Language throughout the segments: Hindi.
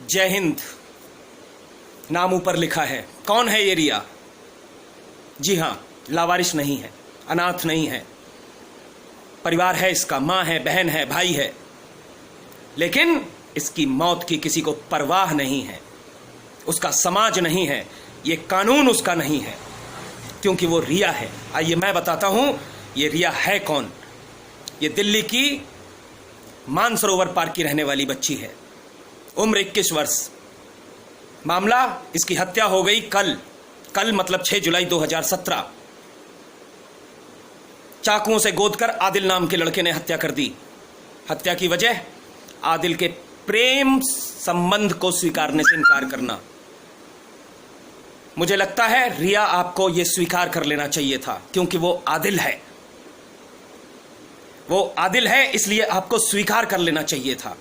जय हिंद नाम ऊपर लिखा है। कौन है ये रिया? जी हां, लावारिस नहीं है, अनाथ नहीं है, परिवार है इसका, मां है, बहन है, भाई है, लेकिन इसकी मौत की किसी को परवाह नहीं है। उसका समाज नहीं है, ये कानून उसका नहीं है, क्योंकि वो रिया है। आइए मैं बताता हूं ये रिया है कौन। ये दिल्ली की मानसरोवर पार्क की रहने वाली बच्ची है, उम्र 21 वर्ष। मामला, इसकी हत्या हो गई कल मतलब 6 जुलाई 2017। चाकुओं से गोदकर आदिल नाम के लड़के ने हत्या कर दी। हत्या की वजह आदिल के प्रेम संबंध को स्वीकारने से इनकार करना। मुझे लगता है रिया आपको यह स्वीकार कर लेना चाहिए था, क्योंकि वो आदिल है। वो आदिल है, इसलिए आपको स्वीकार कर लेना चाहिए था।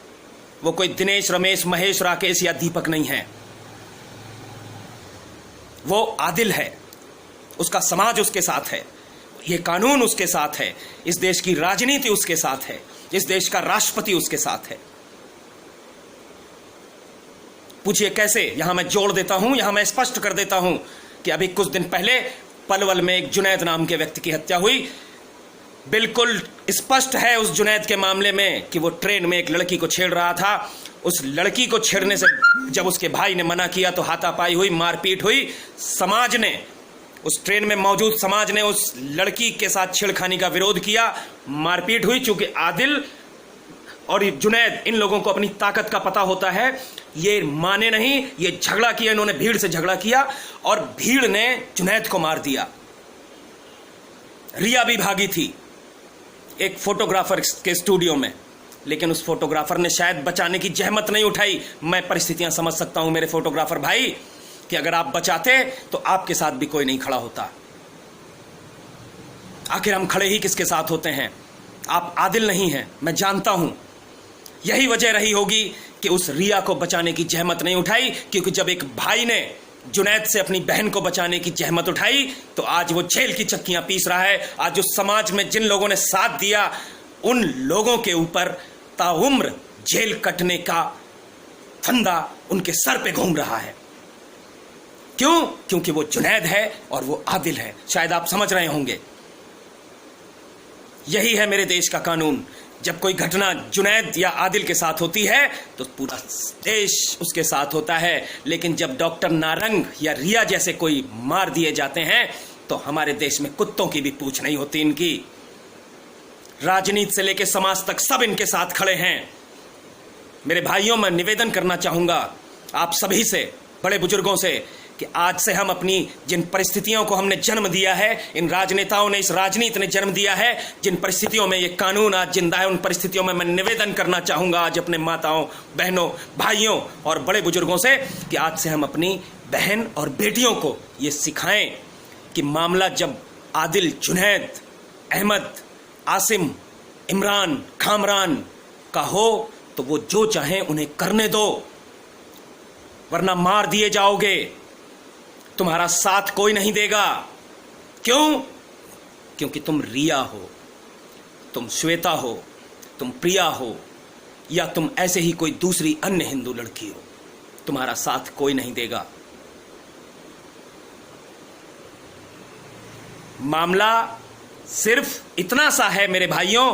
वो कोई दिनेश, रमेश, महेश, राकेश या दीपक नहीं है। वो आदिल है, उसका समाज उसके साथ है, ये कानून उसके साथ है, इस देश की राजनीति उसके साथ है, इस देश का राष्ट्रपति उसके साथ है। पूछिए कैसे? यहां मैं जोड़ देता हूं, यहां मैं स्पष्ट कर देता हूं कि अभी कुछ दिन पहले पलवल में एक जुनैद नाम के व्यक्ति की हत्या हुई। बिल्कुल स्पष्ट है उस जुनैद के मामले में कि वो ट्रेन में एक लड़की को छेड़ रहा था। उस लड़की को छेड़ने से जब उसके भाई ने मना किया तो हाथापाई हुई, मारपीट हुई। समाज ने, उस ट्रेन में मौजूद समाज ने उस लड़की के साथ छेड़खानी का विरोध किया, मारपीट हुई। चूंकि आदिल और जुनैद, इन लोगों को अपनी ताकत का पता होता है, ये माने नहीं, ये झगड़ा किया, इन्होंने भीड़ से झगड़ा किया और भीड़ ने जुनैद को मार दिया। रिया भी भागी थी एक फोटोग्राफर के स्टूडियो में, लेकिन उस फोटोग्राफर ने शायद बचाने की जहमत नहीं उठाई। मैं परिस्थितियां समझ सकता हूं मेरे फोटोग्राफर भाई, कि अगर आप बचाते तो आपके साथ भी कोई नहीं खड़ा होता। आखिर हम खड़े ही किसके साथ होते हैं? आप आदिल नहीं हैं, मैं जानता हूं। यही वजह रही होगी कि उस रिया को बचाने की जहमत नहीं उठाई, क्योंकि जब एक भाई ने जुनैद से अपनी बहन को बचाने की जहमत उठाई तो आज वो जेल की चक्कियां पीस रहा है। आज उस समाज में जिन लोगों ने साथ दिया, उन लोगों के ऊपर ताउम्र जेल कटने का फंदा उनके सर पे घूम रहा है। क्यों? क्योंकि वो जुनैद है और वो आदिल है। शायद आप समझ रहे होंगे। यही है मेरे देश का कानून। जब कोई घटना जुनैद या आदिल के साथ होती है तो पूरा देश उसके साथ होता है, लेकिन जब डॉक्टर नारंग या रिया जैसे कोई मार दिए जाते हैं तो हमारे देश में कुत्तों की भी पूछ नहीं होती इनकी। राजनीति से लेकर समाज तक सब इनके साथ खड़े हैं। मेरे भाइयों, मैं निवेदन करना चाहूंगा आप सभी से, बड़े बुजुर्गों से, कि आज से हम अपनी जिन परिस्थितियों को हमने जन्म दिया है, इन राजनेताओं ने, इस राजनीति ने जन्म दिया है, जिन परिस्थितियों में ये कानून आज जिंदा है, उन परिस्थितियों में मैं निवेदन करना चाहूंगा आज अपने माताओं, बहनों, भाइयों और बड़े बुजुर्गों से कि आज से हम अपनी बहन और बेटियों को ये सिखाएं कि मामला जब आदिल, जुनैद, अहमद, आसिम, इमरान, खामरान का हो तो वो जो चाहें उन्हें करने दो, वरना मार दिए जाओगे। तुम्हारा साथ कोई नहीं देगा। क्यों? क्योंकि तुम रिया हो, तुम श्वेता हो, तुम प्रिया हो, या तुम ऐसे ही कोई दूसरी अन्य हिंदू लड़की हो। तुम्हारा साथ कोई नहीं देगा। मामला सिर्फ इतना सा है मेरे भाइयों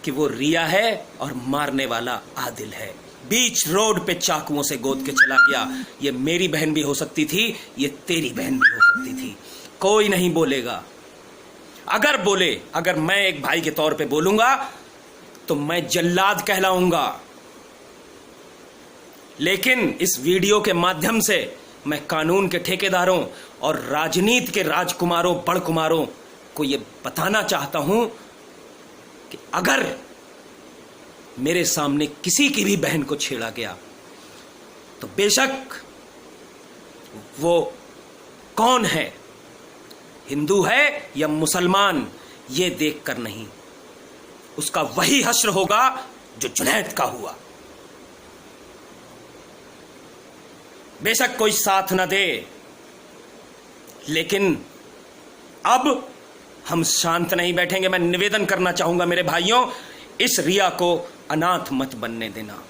कि वो रिया है और मारने वाला आदिल है। बीच रोड पे चाकुओं से गोद के चला गया। ये मेरी बहन भी हो सकती थी, ये तेरी बहन भी हो सकती थी। कोई नहीं बोलेगा। अगर मैं एक भाई के तौर पे बोलूंगा तो मैं जल्लाद कहलाऊंगा। लेकिन इस वीडियो के माध्यम से मैं कानून के ठेकेदारों और राजनीति के राजकुमारों, बड़कुमारों को यह बताना चाहता हूं कि अगर मेरे सामने किसी की भी बहन को छेड़ा गया तो बेशक वो कौन है, हिंदू है या मुसलमान, ये देखकर नहीं, उसका वही हश्र होगा जो जुनैद का हुआ। बेशक कोई साथ न दे, लेकिन अब हम शांत नहीं बैठेंगे। मैं निवेदन करना चाहूंगा मेरे भाइयों, इस रिया को अनाथ मत बनने देना।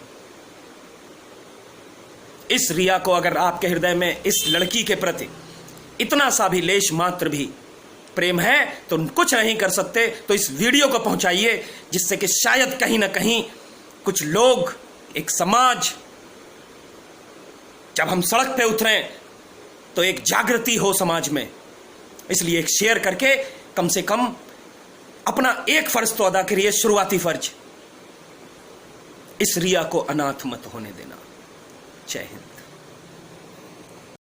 इस रिया को अगर आपके हृदय में इस लड़की के प्रति इतना सा भी लेश मात्र भी प्रेम है तो कुछ नहीं कर सकते तो इस वीडियो को पहुंचाइए, जिससे कि शायद कहीं ना कहीं कुछ लोग, एक समाज, जब हम सड़क पे उतरें तो एक जागृति हो समाज में। इसलिए एक शेयर करके कम से कम अपना एक फर्ज तो अदा करिए, शुरुआती फर्ज, इस रिया को अनाथ मत होने देना। जय हिंद।